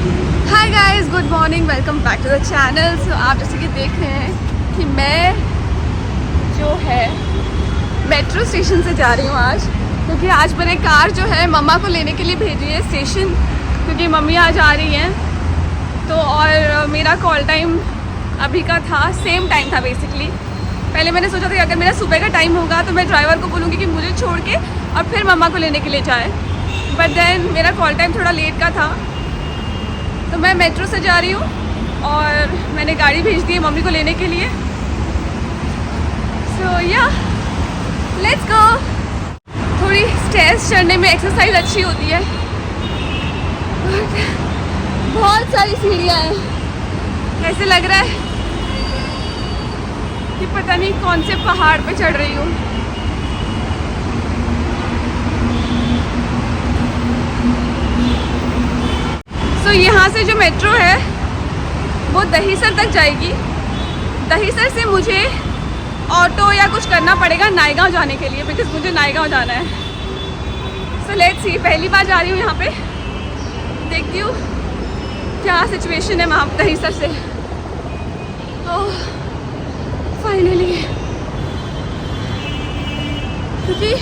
Hi guys, good morning, welcome back to the channel. So आप जैसे कि देख रहे हैं कि मैं जो है मेट्रो स्टेशन से जा रही हूँ आज, क्योंकि आज मैंने कार जो है मम्मा को लेने के लिए भेजी है स्टेशन, क्योंकि मम्मी आज आ रही हैं। तो और मेरा कॉल टाइम अभी का था, सेम टाइम था बेसिकली। पहले मैंने सोचा था कि अगर मेरा सुबह का टाइम होगा तो मैं ड्राइवर को बोलूँगी कि मुझे छोड़ के और फिर मम्मा को लेने के लिए जाए, बट देन मेरा कॉल टाइम थोड़ा लेट का था, तो मैं मेट्रो से जा रही हूँ और मैंने गाड़ी भेज दी है मम्मी को लेने के लिए। सो या लेट्स गो। थोड़ी स्टेयर्स चढ़ने में एक्सरसाइज अच्छी होती है, बहुत सारी सीढ़ियाँ हैं। ऐसे लग रहा है कि पता नहीं कौन से पहाड़ पे चढ़ रही हूँ। तो यहाँ से जो मेट्रो है वो दहीसर तक जाएगी। दहीसर से मुझे ऑटो या कुछ करना पड़ेगा नायगांव जाने के लिए, बिकॉज मुझे नायगांव जाना है। सो लेट्स सी, पहली बार जा रही हूँ यहाँ पे, देखती हूँ क्या सिचुएशन है वहाँ दहीसर से। ओह फाइनली, क्योंकि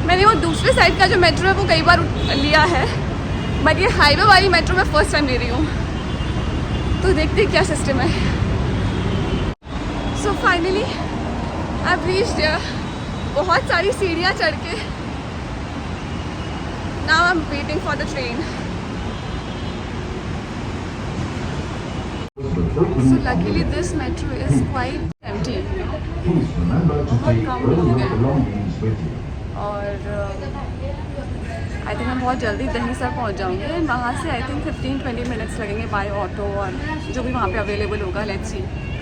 मैंने वो दूसरे साइड का जो मेट्रो है वो कई बार लिया है, बट ये हाईवे वाली मेट्रो मैं फर्स्ट टाइम ले रही हूँ, तो देखते हैं क्या सिस्टम है। सो फाइनली आई रीच्ड, बहुत सारी सीढ़ियाँ चढ़ के। Now I am waiting for the train. So luckily this metro is quite empty, बहुत कम लोग हैं और आई थिंक मैं बहुत जल्दी दहीसर पहुंच जाऊंगी। वहाँ से आई थिंक 15-20 मिनट्स लगेंगे बाय ऑटो और जो भी वहाँ पे अवेलेबल होगा। Let's see,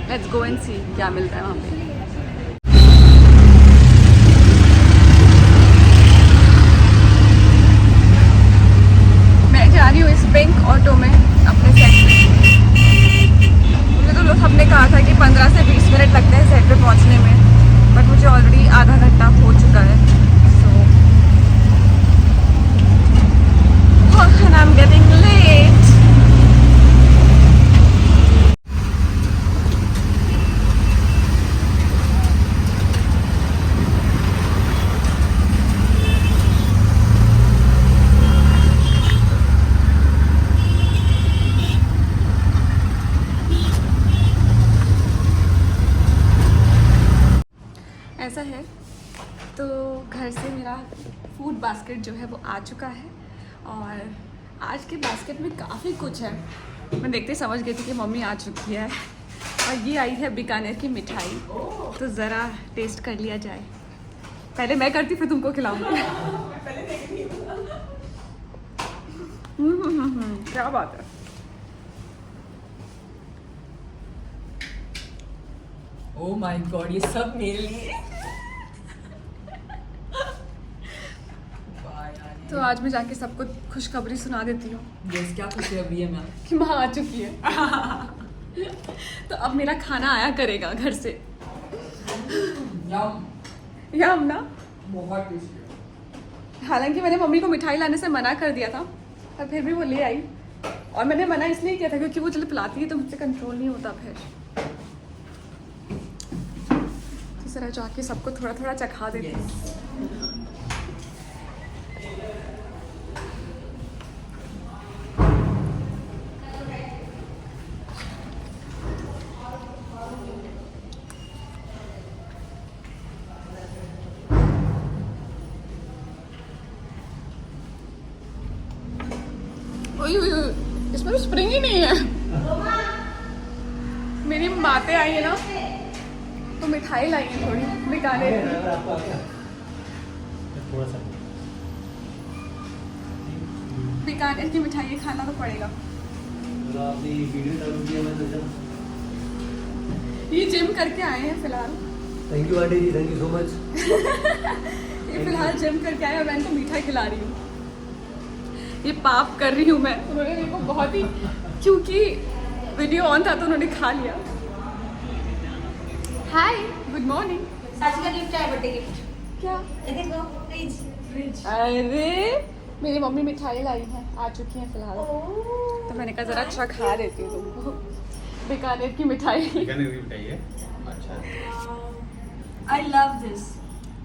let's go and see क्या मिलता है वहाँ पे। मैं जा रही हूँ इस पिंक ऑटो में अपने सेट पे। मुझे तो लोग सबने कहा था कि 15 से 20 मिनट लगते हैं सेट पे पहुँचने में, बट मुझे ऑलरेडी आधा घंटा हो चुका है। And I'm getting late. ऐसा है, तो घर से मेरा फूड बास्केट जो है वो आ चुका है और आज के बास्केट में काफ़ी कुछ है। मैं देखते समझ गई थी कि मम्मी आ चुकी है और ये आई है बीकानेर की मिठाई, तो ज़रा टेस्ट कर लिया जाए। पहले मैं करती फिर तुमको खिलाऊंगी। क्या बात है। ओह माय गॉड, ये सब मेरे लिए। तो आज मैं जाके सबको खुशखबरी सुना देती हूँ। यस, क्या खुशखबरी है मैम? कि माँ आ चुकी है। तो अब मेरा खाना आया करेगा घर से। यम ना, बहुत टेस्टी। हालांकि मैंने मम्मी को मिठाई लाने से मना कर दिया था, पर फिर भी वो ले आई। और मैंने मना इसलिए किया था क्योंकि वो जब पिलाती है तो मुझसे कंट्रोल नहीं होता। फिर तो जरा जाके सबको थोड़ा थोड़ा चखा देती हूँ। इसमें तो स्प्रिंग ही नहीं है। मेरी माते आई है ना, तो मिठाई लाई है थोड़ी बीकानेर की। बीकानेर की मिठाई खाना तो पड़ेगा। ये जिम करके आए हैं फिलहाल। Thank you aunty ji, thank you so much. ये फिलहाल जिम करके आए और मैं इनको मिठाई खिला रही हूँ। ये पाप कर रही हूँ मैं। उन्होंने मेरे को बहुत ही, क्योंकि वीडियो ऑन था तो उन्होंने खा लिया। हाय, गुड मॉर्निंग। साची का गिफ्ट है, बर्थडे गिफ्ट। क्या? ये देखो, फ्रिज। अरे मेरी मम्मी मिठाई लाई है, आ चुकी है फिलहाल। तो मैंने कहा जरा अच्छा खा देती हूँ तुमको बीकानेर की मिठाई। बीकानेर की मिठाई है। अच्छा। I love this.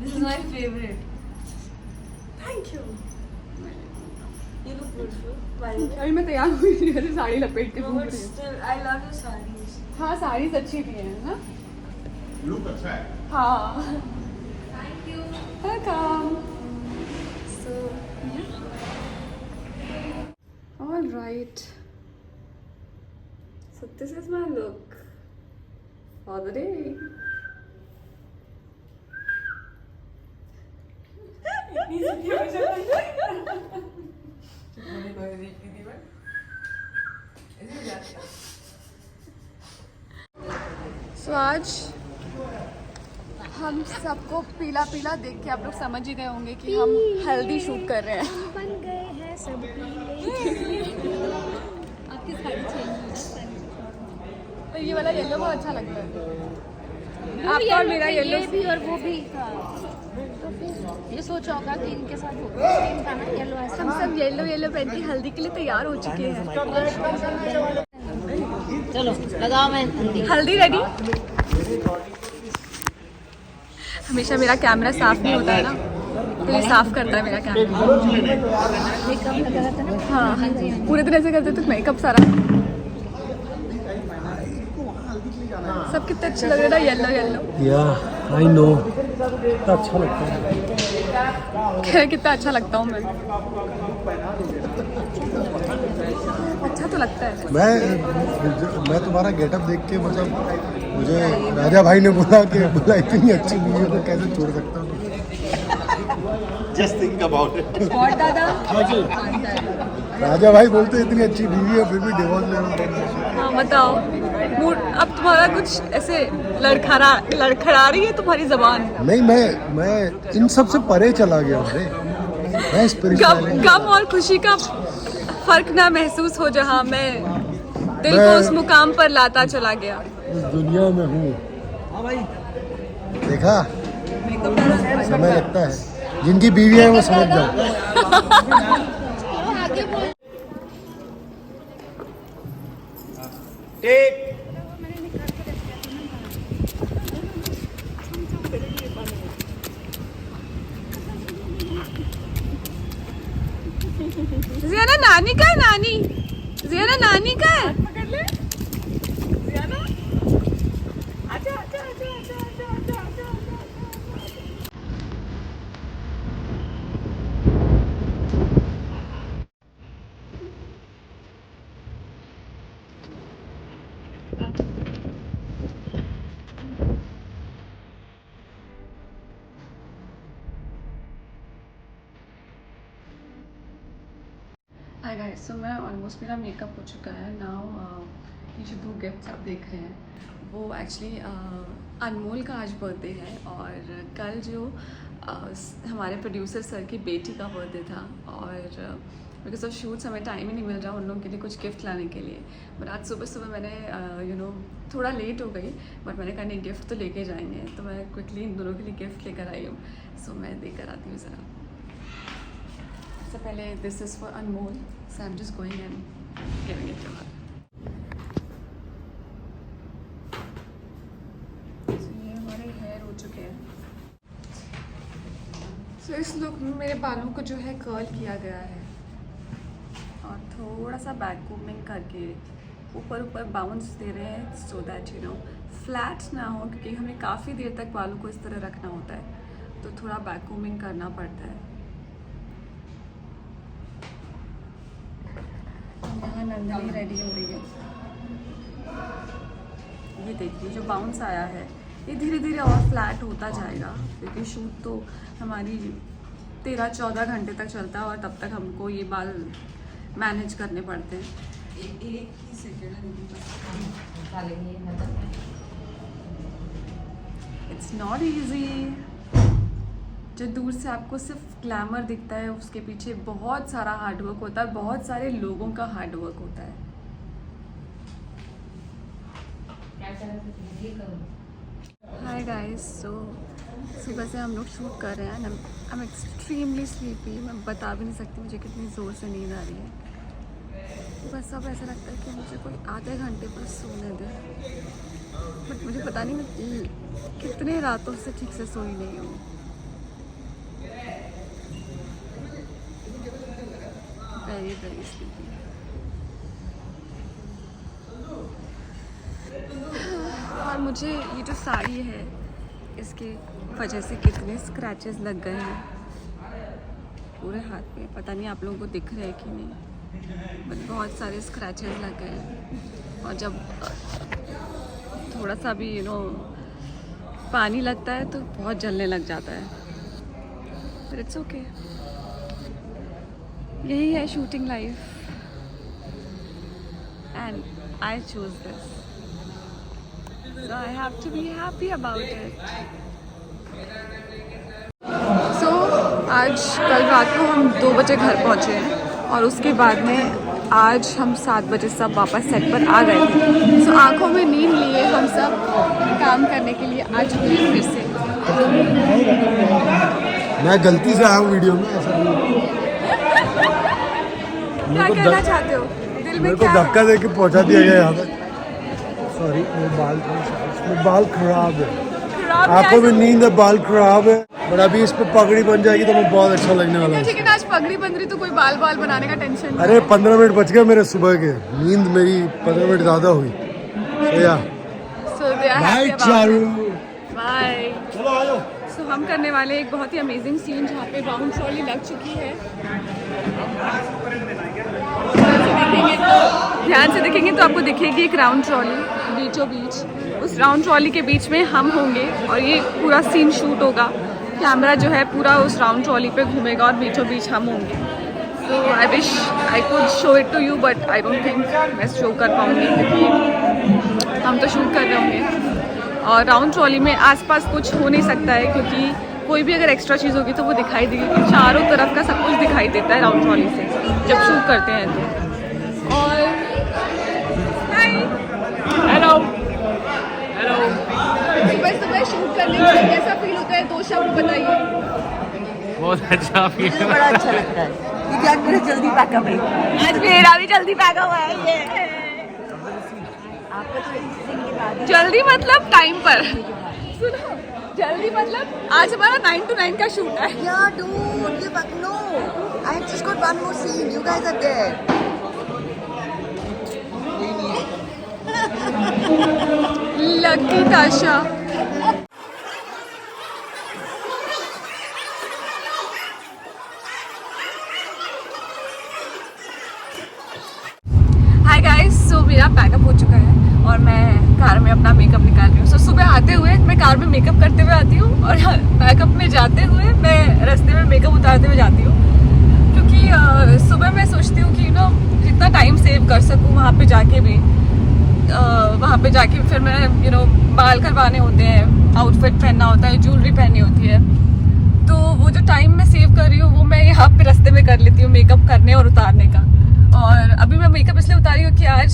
This is my favorite. Thank you. You look beautiful. By the way. अभी मैं तैयार हुई थी, अरे साड़ी लपेट के No, घूम but रही हूँ। still, I love your sarees. हाँ साड़ीज अच्छी भी है ना। लुक अच्छा है। हाँ। Thank you. Welcome. So, all right. So this is my look for the day. So आज हम सबको पीला पीला देख के आप लोग समझ ही गए होंगे कि हम हेल्दी शूट कर रहे हैं। बन गए हैं सब आपकी साड़ी तो ये वाला येलो बहुत अच्छा लगता है। आपका और मेरा येलो ये भी और वो भी तो फिर ये सोचा होगा कि इनके साथ होगा इनका ना येलो ऐसा हम सब येलो येलो पहन के हल्दी के लिए तैयार हो चुके हैं। चलो लगाओ मैं हल्दी रेडी। हमेशा मेरा कैमरा साफ नहीं होता है ना, तो ये साफ करता है मेरा कैमरा। मेकअप लगा था ना हाँ पूरे दिन ऐसे करते तो मेकअप सारा सब कितने अच्छे लग रहे हैं ना, yellow yellow. Yeah, I know. कितना अच्छा लगता है। कितना अच्छा लगता हूँ मैं। अच्छा तो लगता है। मैं तुम्हारा गेटअप देख के मतलब मुझे राजा भाई ने बोला इतनी अच्छी वीडियो को कैसे छोड़ सकता हूँ। Just think about it. और दादा राजा भाई बोलते इतनी अच्छी बीवी है फिर भी डिवोर्स ले रहा हूँ। हाँ बताओ मूड अब तुम्हारा कुछ ऐसे लड़खड़ा रही है तुम्हारी जबान। नहीं मैं इन सब से परे चला गया हूँ। मैं स्पिरिचुअल गम और खुशी का फर्क ना महसूस हो जहाँ मैं दिल को उस मुकाम पर लाता चला गया। इस दुनिया में हूँ। देखा समय लगता है, जिनकी बीवी है वो समझ जाओ। जियाना नानी का है, नानी जियाना नानी का है। पकड़ ले जियाना, आजा आजा आजा आजा आजा आजा आजा। हाय गाइस, सो मैं ऑलमोस्ट मेरा मेकअप हो चुका है नाउ। ये जो 2 गिफ्ट्स आप देख रहे हैं वो एक्चुअली अनमोल का आज बर्थडे है और कल जो हमारे प्रोड्यूसर सर की बेटी का बर्थडे था और बिकॉज ऑफ शूट्स हमें टाइम ही नहीं मिल रहा उन लोगों के लिए कुछ गिफ्ट लाने के लिए। बट आज सुबह सुबह मैंने थोड़ा लेट हो गई बट मैंने कहा नहीं गिफ्ट तो लेके जाएंगे, तो मैं क्विकली इन दोनों के लिए गिफ्ट लेकर आई हूँ। सो मैं देकर आती हूँ ज़रा। सबसे पहले this is for Anmol, so I am just going and giving it to her. ये हमारे हेयर हो चुके हैं। सो इस लुक में मेरे बालों को जो है कर्ल किया गया है और थोड़ा सा बैक कोमिंग करके ऊपर ऊपर बाउंस दे रहे हैं सो दैट फ्लैट ना हो, क्योंकि हमें काफ़ी देर तक बालों को इस तरह रखना होता है तो थोड़ा बैक कोमिंग करना पड़ता है। यहाँ नंदनी रेडी हो रही है। ये देखिए जो बाउंस आया है ये धीरे धीरे और फ्लैट होता जाएगा, क्योंकि शूट तो हमारी 13-14 घंटे तक चलता है और तब तक हमको ये बाल मैनेज करने पड़ते हैं। एक ही सेकेंड, इट्स नॉट ईजी। जो दूर से आपको सिर्फ ग्लैमर दिखता है उसके पीछे बहुत सारा हार्डवर्क होता है, बहुत सारे लोगों का हार्डवर्क होता है। हाय गाइस, सो सुबह से हम लोग शूट कर रहे हैं and I am extremely sleepy. मैं बता भी नहीं सकती मुझे कितनी ज़ोर से नींद आ रही है। बस अब ऐसा लगता है कि मुझे कोई आधे घंटे बस सोने दे, बट मुझे पता नहीं मैं कितने रातों से ठीक से सोई नहीं हूँ। Very very sleepy. और मुझे ये जो साड़ी है इसके वजह से कितने स्क्रैचेस लग गए हैं पूरे हाथ पे। पता नहीं आप लोगों को दिख रहे हैं कि नहीं, बट बहुत सारे स्क्रैचेस लग गए हैं। और जब थोड़ा सा भी पानी लगता है तो बहुत जलने लग जाता है, बट इट्स ओके। यही है shooting life and I choose this, so I have to be happy about it. So आज कल रात को हम 2 बजे घर पहुँचे हैं और उसके बाद में आज हम 7 बजे सब वापस सेट पर आ गए थे। So आँखों में नींद लिए हम सब काम करने के लिए आ चुके हैं फिर से। मैं गलती से आया हूँ वीडियो में, ऐसा नहीं। क्या कहना चाहते हो? दिल में मेरे को क्या धक्का दे के पहुँचा दिया गया यहाँ तक। सॉरी, मेरे बाल खराब है। खराब आंखों में नींद है, बाल खराब है, बट अभी इस पे पगड़ी बन जाएगी तो मैं बहुत अच्छा लगने वाला है। लेकिन आज पगड़ी बन रही तो कोई बाल बनाने का टेंशन नहीं। अरे 15 मिनट बच गए मेरे सुबह के, नींद मेरी 15 मिनट ज़्यादा हुई। So they are happy about Charu. it. Bye. चलो आ जाओ। So हम करने वाले एक बहुत ही अमेजिंग सीन जहाँ पे राउंड ट्रॉली लग चुकी है। ध्यान से देखेंगे तो आपको दिखेगी एक राउंड ट्रॉली बीचों बीच। उस राउंड ट्रॉली के बीच में हम होंगे और ये पूरा सीन शूट होगा। कैमरा जो है पूरा उस राउंड ट्रॉली पे घूमेगा और बीचों बीच हम होंगे। तो I wish I could show it to you, but I don't think मैं शो कर पाऊँगी क्योंकि हम तो शूट कर रहे होंगे और राउंड ट्रॉली में आसपास कुछ हो नहीं सकता है, क्योंकि कोई भी अगर एक्स्ट्रा चीज़ होगी तो वो दिखाई देगी। चारों तरफ का सब कुछ दिखाई देता है राउंड ट्रॉली से जब शूट करते हैं तो। और हेलो हेलो, सुबह सुबह शूट करने के लिए कैसा फील होता है? 2 शब्द बताइए। बहुत अच्छा फील मुझे बड़ा अच्छा लगता है क्योंकि आज मेरा जल्दी पैकअप है। आज मेरा भी जल्दी पैकअप है। ये आपका तो इस दिन के बाद जल्दी मतलब टाइम पर। सुनो, जल्दी मतलब आज हमारा 9 to 9 का शूट है। Yeah, dude, you fucking know. I just got one more scene. You guys are there. Lucky Tasha. Hi guys, सो मेरा पैकअप हो चुका है और मैं कार में अपना मेकअप निकाल रही हूँ। सो सुबह आते हुए मैं कार में मेकअप करते हुए आती हूँ और पैकअप में जाते हुए मैं रास्ते में मेकअप उतारते हुए जाती हूँ, क्योंकि सुबह मैं सोचती हूँ कि जितना टाइम सेव कर सकूँ वहाँ पे जाके फिर मैं बाल करवाने होते हैं, आउटफिट पहनना होता है, ज्वेलरी पहननी होती है। तो वो जो टाइम मैं सेव कर रही हूँ वो मैं यहाँ पे रास्ते में कर लेती हूँ मेकअप करने और उतारने का। और अभी मैं मेकअप इसलिए उतारी हूँ कि आज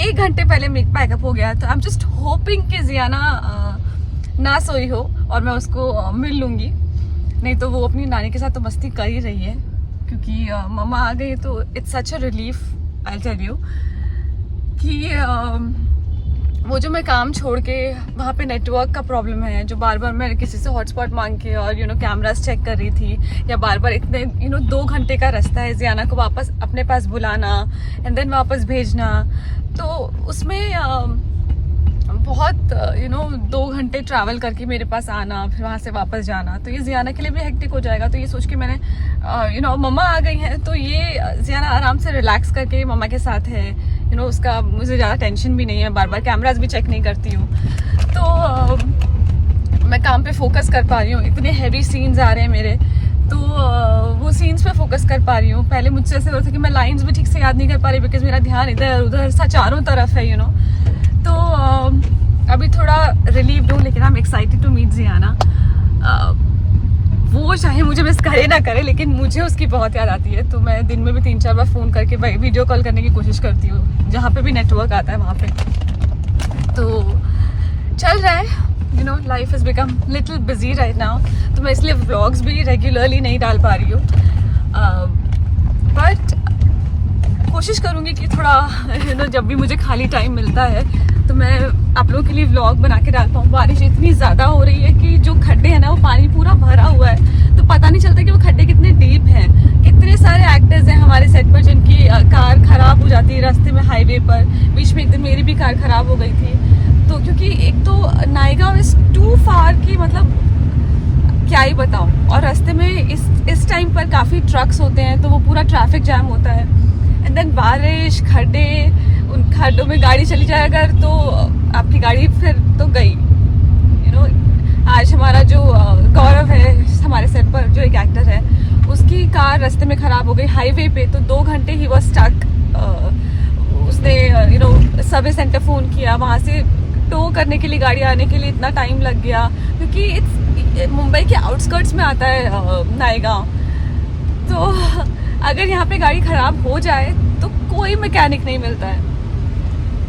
1 घंटे पहले पैकअप हो गया। तो आई एम जस्ट होपिंग कि जियाना ना सोई हो और मैं उसको मिल लूँगी, नहीं तो वो अपनी नानी के साथ तो मस्ती कर ही रही है, क्योंकि मम्मा आ गई। तो it's such a relief, I tell you, कि वो जो मैं काम छोड़ के वहाँ पे नेटवर्क का प्रॉब्लम है, जो बार बार मैं किसी से हॉटस्पॉट मांग के और कैमरास चेक कर रही थी, या बार बार इतने 2 घंटे का रास्ता है जियाना को वापस अपने पास बुलाना एंड देन वापस भेजना, तो उसमें बहुत 2 घंटे ट्रैवल करके मेरे पास आना, फिर वहाँ से वापस जाना, तो ये जियाना के लिए भी हेक्टिक हो जाएगा। तो ये सोच के मैंने मम्मा आ गई हैं तो ये जियाना आराम से रिलैक्स करके मम्मा के साथ है, उसका मुझे ज़्यादा टेंशन भी नहीं है, बार बार कैमरास भी चेक नहीं करती हूँ, तो मैं काम पे फोकस कर पा रही हूँ। इतने हैवी सीन्स आ रहे हैं मेरे, तो वो सीन्स पे फोकस कर पा रही हूँ। पहले मुझसे ऐसे होता था कि मैं लाइंस भी ठीक से याद नहीं कर पा रही, बिकॉज मेरा ध्यान इधर उधर सा चारों तरफ है, तो अभी थोड़ा रिलीव्ड हूँ, लेकिन I am excited to meet Jiyana. वो चाहे मुझे मिस करे ना करे, लेकिन मुझे उसकी बहुत याद आती है। तो मैं दिन में भी 3-4 बार फ़ोन करके वीडियो कॉल करने की कोशिश करती हूँ, जहाँ पे भी नेटवर्क आता है वहाँ पे। तो चल रहा है, you know life is become little busy right now, तो मैं इसलिए व्लॉग्स भी रेगुलरली नहीं डाल पा रही हूँ, बट कोशिश करूँगी कि थोड़ा यू नो जब भी मुझे खाली टाइम मिलता है तो मैं आप लोगों के लिए व्लॉग बना के डाल पाऊँ। बारिश इतनी ज़्यादा हो रही है कि जो खड्डे हैं ना वो पानी पूरा भरा हुआ है, तो पता नहीं चलता कि वो खड्डे कितने डीप हैं। कितने सारे एक्टर्स हैं हमारे सेट पर जिनकी कार ख़राब हो जाती है रास्ते में, हाईवे पर। बीच में एक दिन मेरी भी कार ख़राब हो गई थी, तो क्योंकि एक तो नायगांव इज़ टू फार की मतलब क्या ही बताऊँ, और रास्ते में इस टाइम पर काफ़ी ट्रक्स होते हैं तो वो पूरा ट्रैफिक जैम होता है। एंड देन बारिश, खड्डे, उन खड्डों में गाड़ी चली जाए अगर तो आपकी गाड़ी फिर तो गई। यू नो आज हमारा जो गौरव है हमारे सेट पर, जो एक एक्टर है, उसकी कार रास्ते में ख़राब हो गई हाईवे पे, तो 2 घंटे ही वॉज स्टक। उसने you know service centre phone किया, वहाँ से टो करने के लिए गाड़ी आने के लिए इतना टाइम लग गया, क्योंकि मुंबई के आउटस्कर्ट्स में आता है नायगांव। तो अगर यहाँ पे गाड़ी ख़राब हो जाए तो कोई मैकेनिक नहीं मिलता है।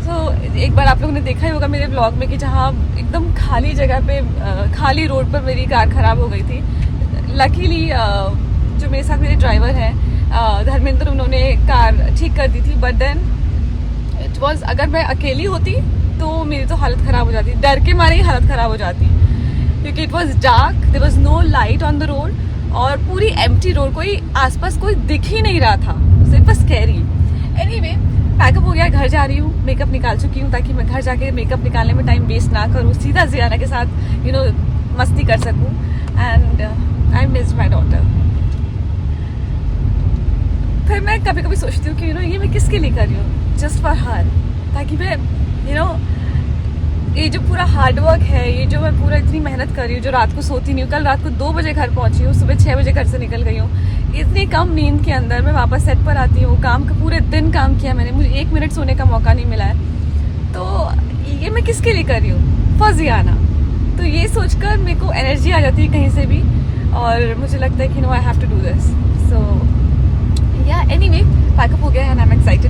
तो एक बार आप लोगों ने देखा ही होगा मेरे ब्लॉग में कि जहाँ एकदम खाली जगह पे खाली रोड पर मेरी कार ख़राब हो गई थी। लकीली जो मेरे साथ मेरे ड्राइवर हैं धर्मेंद्र, उन्होंने कार ठीक कर दी थी, बट देन इट वॉज, अगर मैं अकेली होती तो मेरी तो हालत ख़राब हो जाती, डर के मारे ही हालत ख़राब हो जाती, क्योंकि it was dark, there was no light on the road और पूरी एम्प्टी रोड, कोई आसपास कोई दिख ही नहीं रहा था, so it was scary. Anyway pack up हो गया, घर जा रही हूँ, मेकअप निकाल चुकी हूँ ताकि मैं घर जाके मेकअप निकालने में टाइम वेस्ट ना करूँ, सीधा ज़ियाना के साथ यू नो मस्ती कर सकूँ। And I miss my daughter. फिर मैं कभी कभी सोचती हूँ कि यू नो ये मैं किसके लिए कर रही हूँ, जस्ट फॉर हर, ताकि मैं यू नो ये जो पूरा हार्डवर्क है, ये जो मैं पूरा इतनी मेहनत कर रही हूँ, जो रात को सोती नहीं हूँ, कल रात को 2 बजे घर पहुँची हूँ, सुबह 6 बजे घर से निकल गई हूँ, इतनी कम नींद के अंदर मैं वापस सेट पर आती हूँ, काम का पूरे दिन काम किया मैंने, मुझे 1 मिनट सोने का मौका नहीं मिला है, तो ये मैं किसके लिए कर रही हूँ, फॉर ज़ियाना। तो ये सोचकर मेरे को एनर्जी आ जाती है कहीं से भी, और मुझे लगता है कि no I have to do this. So yeah anyway pack up हो गया है एंड आई एम एक्साइटेड